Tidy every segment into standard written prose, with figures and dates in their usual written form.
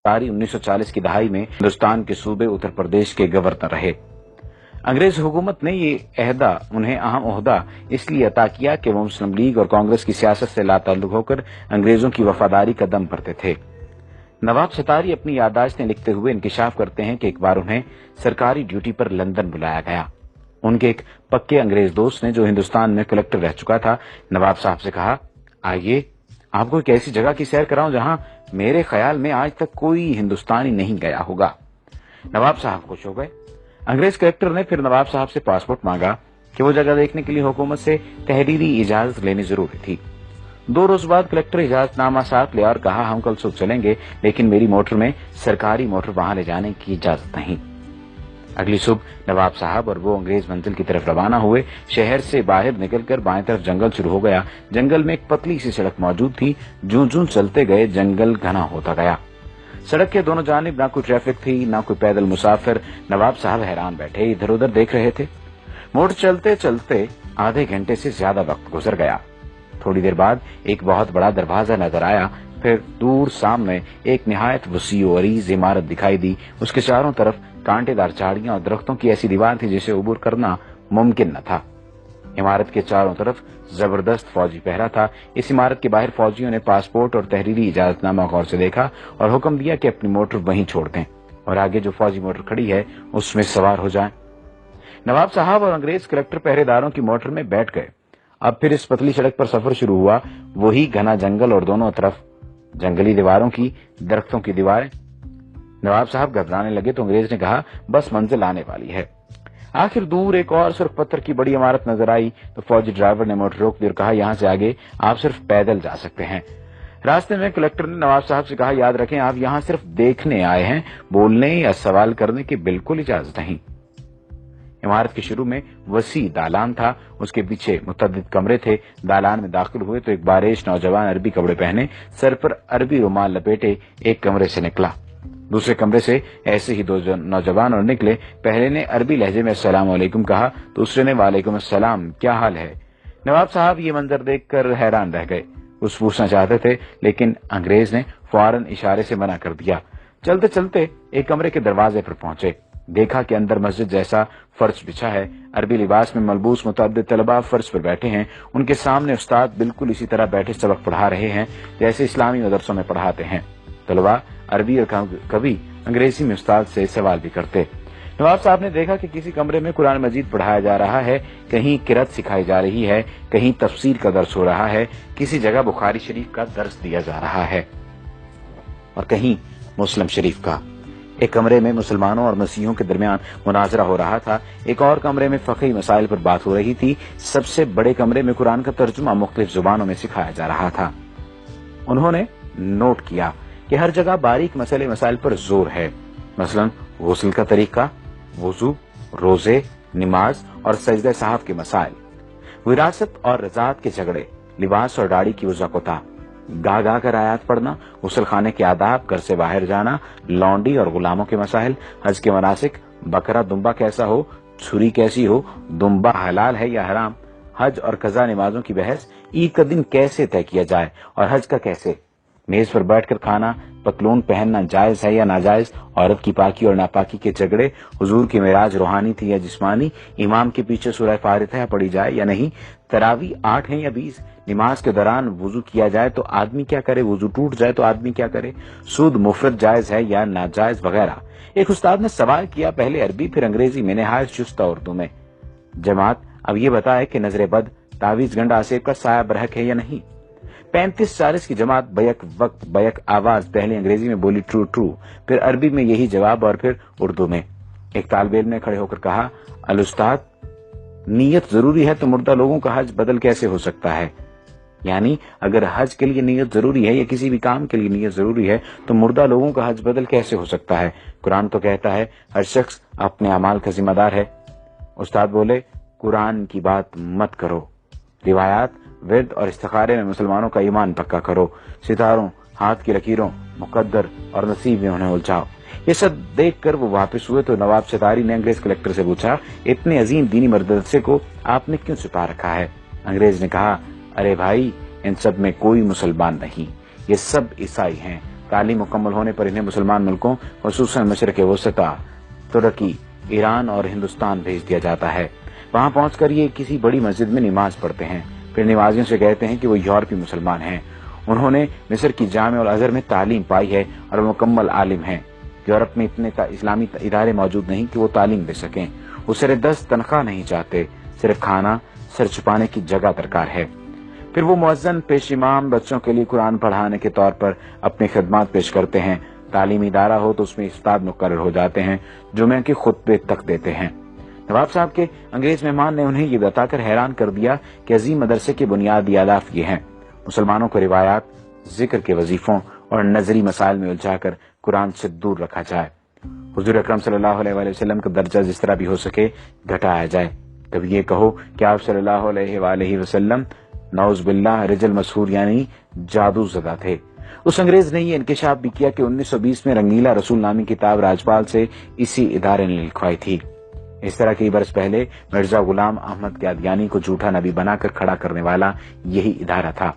1940 की दहाई में हिंदुस्तान के सूबे उत्तर प्रदेश के गवर्नर रहे। अंग्रेज हुकूमत ने ये उन्हें अहम ओहदा इसलिए अता किया कि वो मुस्लिम लीग और कांग्रेस की सियासत से लाताल्लुक होकर अंग्रेजों की वफादारी का दम भरते थे। नवाब सतारी अपनी याददाश्तें लिखते हुए इंकिशाफ करते हैं कि एक बार उन्हें सरकारी ड्यूटी पर लंदन बुलाया गया। उनके एक पक्के अंग्रेज दोस्त ने, जो हिंदुस्तान में कलेक्टर रह चुका था, नवाब साहब से कहा, आइए आपको एक ऐसी जगह की सैर कराऊं जहां मेरे ख्याल में आज तक कोई हिंदुस्तानी नहीं गया होगा। नवाब साहब खुश हो गए। अंग्रेज कलेक्टर ने फिर नवाब साहब से पासपोर्ट मांगा कि वो जगह देखने के लिए हुकूमत से तहरीरी इजाजत लेनी जरूरी थी। 2 रोज बाद कलेक्टर इजाजतनामा साथ ले और कहा, हम कल सुबह चलेंगे, लेकिन मेरी मोटर में सरकारी मोटर वहां ले जाने की इजाजत नहीं। अगली सुबह नवाब साहब और वो अंग्रेज मंजिल की तरफ रवाना हुए। शहर से बाहर निकलकर बाएं तरफ जंगल शुरू हो गया। जंगल में एक पतली सी सड़क मौजूद थी। जूं-जूं चलते गए जंगल घना होता गया। सड़क के दोनों जानिब ना कोई ट्रैफिक थी, ना कोई पैदल मुसाफिर। नवाब साहब हैरान बैठे इधर उधर देख रहे थे। मोड़ चलते चलते आधे घंटे से ज्यादा वक्त गुजर गया। थोड़ी देर बाद एक बहुत बड़ा दरवाजा नजर आया। फिर दूर सामने एक निहायत वसी और अरीज इमारत दिखाई दी। उसके चारों तरफ कांटेदार झाड़ियां और दरख्तों की ऐसी दीवार थी जिसे अबूर करना मुमकिन न था। इमारत के चारों तरफ जबरदस्त फौजी पहरा था। इस इमारत के बाहर फौजियों ने पासपोर्ट और तहरीरी इजाजतनामा गौर से देखा और हुक्म दिया कि अपनी मोटर वहीं छोड़ दें और आगे जो फौजी मोटर खड़ी है उसमें सवार हो जाएं। नवाब साहब और अंग्रेज कलेक्टर पहरेदारों की मोटर में बैठ गए। अब फिर इस पतली सड़क पर सफर शुरू हुआ। वही घना जंगल और दोनों तरफ जंगली दीवारों की, दरख्तों की दीवारें। नवाब साहब घबराने लगे तो अंग्रेज ने कहा, बस मंजिल आने वाली है। आखिर दूर एक और सुर्ख पत्थर की बड़ी इमारत नजर आई तो फौजी ड्राइवर ने मोटर रोक दी और कहा, यहाँ से आगे आप सिर्फ पैदल जा सकते हैं। रास्ते में कलेक्टर ने नवाब साहब से कहा, याद रखें आप यहाँ सिर्फ देखने आए हैं, बोलने या सवाल करने की बिल्कुल इजाजत नहीं। इमारत के शुरू में वसी दालान था। उसके पीछे मुतअद्दिद कमरे थे। दालान में दाखिल हुए तो एक बारिश नौजवान अरबी कपड़े पहने, सर पर अरबी रुमाल लपेटे एक कमरे से निकला। दूसरे कमरे से ऐसे ही 2 नौजवान और निकले। पहले ने अरबी लहजे में अस्सलाम वालेकुम कहा, दूसरे ने वालेकुम अस्सलाम, क्या हाल है। नवाब साहब ये मंजर देखकर हैरान रह गए। कुछ पूछना चाहते थे लेकिन अंग्रेज ने फौरन इशारे से मना कर दिया। चलते चलते एक कमरे के दरवाजे पर पहुंचे। देखा कि अंदर मस्जिद जैसा फर्श बिछा है। अरबी लिबास में मलबूस मुतअद्दिद तलबा फर्श पर बैठे हैं। उनके सामने उस्ताद बिल्कुल इसी तरह बैठे सबक पढ़ा रहे हैं जैसे इस्लामी मदरसों में पढ़ाते हैं। तलबा अरबी और कभी अंग्रेजी में उस्ताद से सवाल भी करते। नवाब साहब ने देखा कि किसी कमरे में कुरान मजीद पढ़ाया जा रहा है, कहीं किरात सिखाई जा रही है, कहीं तफसीर का दर्स हो रहा है, किसी जगह बुखारी शरीफ का दर्स दिया जा रहा है और कहीं मुस्लिम शरीफ का। एक कमरे में मुसलमानों और मसीहों के दरमियान मुनाजरा हो रहा था। एक और कमरे में फ़क़ही मसाइल पर बात हो रही थी। सबसे बड़े कमरे में कुरान का तर्जुमा मुख्तलिफ जुबानों में सिखाया जा रहा था। उन्होंने नोट किया कि हर जगह बारीक मसले मसाइल पर जोर है, मसलन गुस्ल का तरीका, वुजू, रोजे, नमाज और सजदे साहब के मसाइल, विरासत और रज़ात के झगड़े, लिबास और दाढ़ी की वज़ाक़ता, गा गा कर आयात पढ़ना, गुस्ल खाने के आदाब, घर से बाहर जाना, लौंडी और गुलामों के मसाइल, हज के मनासिक, बकरा दुम्बा कैसा हो, छुरी कैसी हो, दुम्बा हलाल है या हराम, हज और कज़ा नमाजों की बहस, ईद का दिन कैसे तय किया जाए और हज का कैसे, मेज पर बैठकर खाना, पतलून पहनना जायज है या नाजायज, औरत की पाकी और नापाकी के झगड़े, हुजूर की मेराज रूहानी थी या जिस्मानी, इमाम के पीछे सूरह फातिहा पढ़ी जाए या नहीं, तरावी 8 है या 20, नमाज के दौरान वुजू किया जाए तो आदमी क्या करे, वुजू टूट जाए तो आदमी क्या करे, सूद मुफरद जायज है या नाजायज वगैरह। एक उस्ताद ने सवाल किया, पहले अरबी फिर अंग्रेजी में, नहायत चुस्त उर्दू में। जमात अब ये बताए कि नजर बद, तावीज गंडा आसेब का साया बरहक है या नहीं। 35-40 की जमात बैक वक्त बैक आवाज पहले अंग्रेजी में बोली ट्रू ट्रू, फिर अरबी में यही जवाब और फिर उर्दू में। एक तालिब इल्म ने खड़े होकर कहा, अल उस्ताद, नीयत जरूरी है तो मुर्दा लोगों का हज बदल कैसे हो सकता है। यानी अगर हज के लिए नीयत जरूरी है या किसी भी काम के लिए नीयत जरूरी है तो मुर्दा लोगों का हज बदल कैसे हो सकता है। कुरान तो कहता है हर शख्स अपने अमाल का जिम्मेदार है। उस्ताद बोले, कुरान की बात मत करो, रिवायात, विर्द और इस्तिखारे में मुसलमानों का ईमान पक्का करो, सितारों, हाथ की लकीरों, मुकद्दर और नसीब में उन्हें उलझाओ। ये सब देखकर वो वापस हुए तो नवाब सतारी ने अंग्रेज कलेक्टर से पूछा, इतने अजीम दीनी मदरसे को आपने क्यों छुपा रखा है। अंग्रेज ने कहा, अरे भाई, इन सब में कोई मुसलमान नहीं, ये सब ईसाई हैं, तालीम मुकम्मल होने पर इन्हें मुसलमान मुल्कों खुसूसन मशरक़ वसता, तुर्की, ईरान और हिंदुस्तान भेज दिया जाता है। वहां पहुंचकर ये किसी बड़ी मस्जिद में नमाज पढ़ते हैं, फिर नमाजियों से कहते हैं कि वो यूरोपीय मुसलमान हैं। उन्होंने मिस्र की जामे और अजहर में तालीम पाई है और मुकम्मल आलिम हैं। यूरोप में इतने इस्लामी इदारे मौजूद नहीं कि वो तालीम दे सकें। वो सिर 10 तनख्वाह नहीं चाहते, सिर्फ खाना, सिर छुपाने की जगह दरकार है। फिर वो मुअज्जिन पेश इमाम बच्चों के लिए कुरान पढ़ाने के तौर पर अपनी खिदमत पेश करते हैं। तालीमी इदारा हो तो उसमें उस्ताद मुकर्रर हो जाते हैं, जुमे के खुतबे तक देते हैं। नवाब साहब के अंग्रेज मेहमान ने उन्हें ये बताकर हैरान कर दिया कि अजीम मदरसे के बुनियादी आदाफ ये हैं। मुसलमानों को रिवायात, जिक्र के वजीफों और नजरी मसाइल में उलझाकर कुरान से दूर रखा जाए। हुजूर अकरम सल्लल्लाहु अलैहि वसल्लम का दर्जा जिस तरह भी हो सके घटाया जाए। कभी ये कहो कि आप सल्लल्लाहु अलैहि वसल्लम नौज बिल्लाह रिजल मशहूर यानी जादू ज़दा थे। उस अंग्रेज ने ये इंकशाफ भी किया कि 1920 में रंगीला रसूल नामी किताब राजपाल से इसी इदारे ने लिखवाई थी। इस तरह कई बरस पहले मिर्जा गुलाम अहमद कादियानी को झूठा नबी बनाकर खड़ा करने वाला यही इदारा था।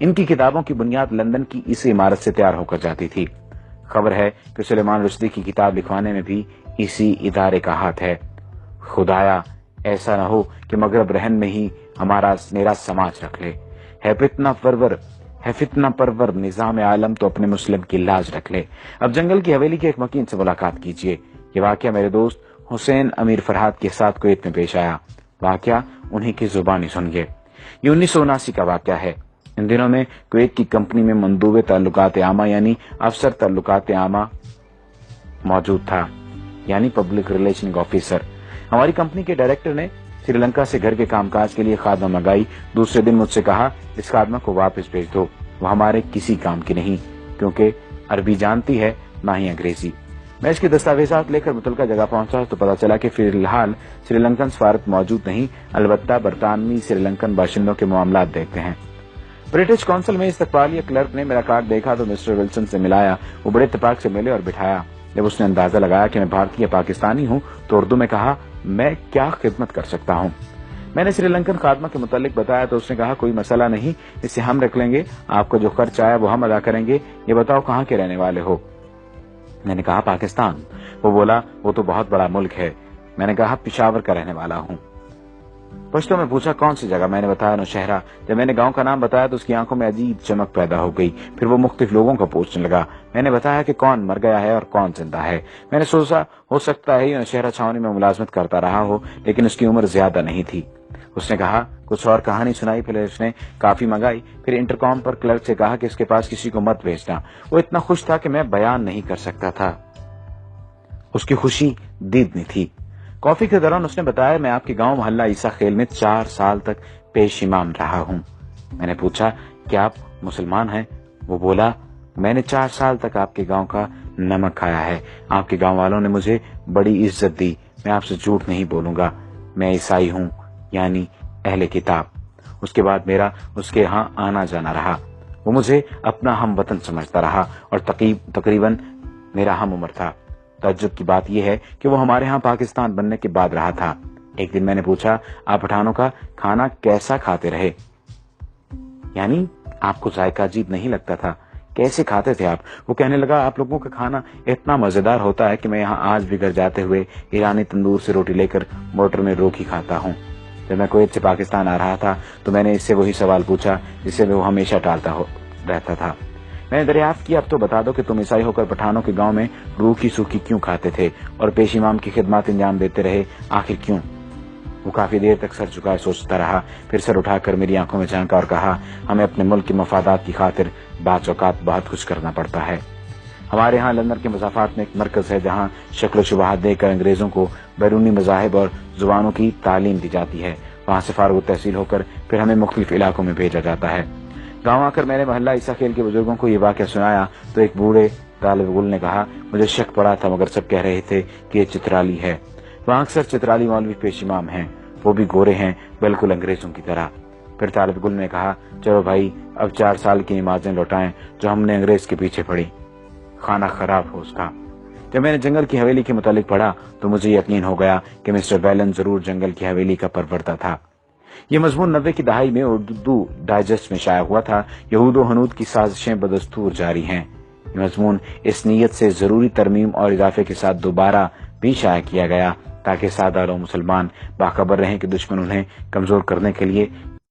इनकी किताबों की बुनियाद लंदन की इस इमारत से तैयार होकर जाती थी। खबर है कि सुलेमान रुश्दी की किताब लिखवाने में भी इसी इदारे का हाथ है। खुदाया ऐसा न हो कि मगरब रहन में ही मेरा समाज रख ले। है फितना परवर निजाम आलम तो अपने मुस्लिम की लाज रख ले। अब जंगल की हवेली के एक मकीन से मुलाकात कीजिए। ये वाकया मेरे दोस्त हुसैन अमीर फरहाद के साथ कुवैत में पेश आया। वाकया उन्हीं की जुबानी सुनिए। ये 1979 का वाकया है। इन दिनों में कुवैत की कंपनी में मंदूबे ताल्लुकात आमा यानी अफसर ताल्लुकात आमा मौजूद था, यानी पब्लिक रिलेशन ऑफिसर। हमारी कंपनी के डायरेक्टर ने श्रीलंका से घर के कामकाज के लिए खादमा मंगाई। दूसरे दिन मुझसे कहा, इस खादमा को वापस भेज दो, वो हमारे किसी काम की नहीं, क्योंकि अरबी जानती है ना ही अंग्रेजी। मैं इसके दस्तावेजात लेकर मुतलका जगह पहुंचा तो पता चला कि फिलहाल श्रीलंकन सफारत मौजूद नहीं, अलबत्ता बरतानवी श्रीलंकन बाशिंदों के मामलात देखते हैं। ब्रिटिश कौंसिल में इस्तकबालिया क्लर्क ने मेरा कार्ड देखा तो मिस्टर विल्सन से मिलाया। वो बड़े इत्तेफाक से मिले और बिठाया। जब उसने अंदाजा लगाया कि मैं भारतीय पाकिस्तानी हूँ तो उर्दू में कहा, मैं क्या खिदमत कर सकता हूँ। मैंने श्रीलंकन खादमा के मुतालिक बताया तो उसने कहा, कोई मसला नहीं, इसे हम रख लेंगे, आपका जो खर्च आया वो हम अदा करेंगे। ये बताओ कहाँ के रहने वाले हो। मैंने कहा, पाकिस्तान। वो बोला, वो तो बहुत बड़ा मुल्क है। मैंने कहा, पेशावर का रहने वाला हूँ। पश्तो में पूछा, कौन सी जगह। मैंने बताया, नौशहरा। जब मैंने गांव का नाम बताया तो उसकी आंखों में अजीब चमक पैदा हो गई। फिर वो मुख्तलिफ लोगों को पूछने लगा। मैंने बताया कि कौन मर गया है और कौन जिंदा है। मैंने सोचा हो सकता है नौशहरा छावनी में मुलाजमत करता रहा हो, लेकिन उसकी उम्र ज्यादा नहीं थी। उसने कहा, कुछ और कहानी सुनाई। फिर उसने काफी मंगाई। फिर इंटरकॉम पर क्लर्क से कहा कि इसके पास किसी को मत भेजना। वो इतना खुश था कि मैं बयान नहीं कर सकता था। उसकी खुशी दीदनी थी। कॉफी के दौरान उसने बताया, मैं आपके गांव मोहल्ला ईसा खेल में 4 साल तक पेश इमाम रहा हूं। मैंने पूछा, क्या आप मुसलमान हैं? वो बोला, मैंने 4 साल तक आपके गांव का नमक खाया है। आपके गांव वालों ने मुझे बड़ी इज्जत दी। मैं आपसे झूठ नहीं बोलूंगा, मैं ईसाई हूं, यानी अहले किताब। उसके बाद मेरा उसके यहाँ आना जाना रहा। वो मुझे अपना हम वतन समझता रहा और तकरीबन मेरा हम उम्र था। ताज्जुब की बात यह है कि वो हमारे यहाँ पाकिस्तान बनने के बाद रहा था। एक दिन मैंने पूछा, आप पठानों का खाना कैसा खाते रहे, यानी आपको जायका अजीब नहीं लगता था, कैसे खाते थे आप? वो कहने लगा, आप लोगों का खाना इतना मजेदार होता है कि मैं यहाँ आज भी घर जाते हुए ईरानी तंदूर से रोटी लेकर मोटर में रोटी खाता हूँ। जब मैं कुवैत से पाकिस्तान आ रहा था तो मैंने इससे वही सवाल पूछा जिसे वो हमेशा टालता रहता था। मैंने दरियाफ्त किया, अब तो बता दो कि तुम ईसाई होकर पठानों के गांव में रूखी सूखी क्यों खाते थे और पेश इमाम की खिदमत अंजाम देते रहे, आखिर क्यों? वो काफी देर तक सर झुकाए सोचता रहा। फिर सर उठाकर मेरी आंखों में झांका और कहा, हमें अपने मुल्क की मफादात की खातिर बात औकात बहुत कुछ करना पड़ता है। हमारे यहाँ लंदन के मज़ाफ़ात में एक मरकज है जहाँ शक्ल शुबहात देकर अंग्रेजों को बैरूनी मज़ाहिब और जुबानों की तालीम दी जाती है। वहाँ से फारुग तहसील होकर फिर हमें मुख्तलिफ इलाकों में भेजा जाता है। गाँव आकर मैंने मोहल्ला ईसा खेल के बुजुर्गों को ये वाक़या सुनाया तो एक बूढ़े तालिब गुल ने कहा, मुझे शक पड़ा था मगर सब कह रहे थे कि ये चित्राली है। वहाँ अक्सर चित्राली मौलवी पेश इमाम हैं, वो भी गोरे हैं, बिल्कुल अंग्रेजों की तरह। फिर तालिब गुल ने कहा, चलो भाई अब 4 साल की नमाजें लौटाएं जो हमने अंग्रेज के पीछे पढ़ी, खाना खराब हो उसका। जब मैंने जंगल की हवेली के मुतालिक पढ़ा तो मुझे यकीन हो गया कि मिस्टर बैलन जरूर जंगल की हवेली का परवरदा था। ये मजमून 90 की दहाई में उर्दू डाइजेस्ट में शाया हुआ था। यहूद व हनूद की साजिशें बदस्तूर जारी हैं। یہ مضمون اس نیت سے ضروری ترمیم اور اضافے کے ساتھ دوبارہ بھی شائع کیا گیا تاکہ سادہ لوگ مسلمان باخبر رہیں کہ دشمن انہیں کمزور کرنے کے لیے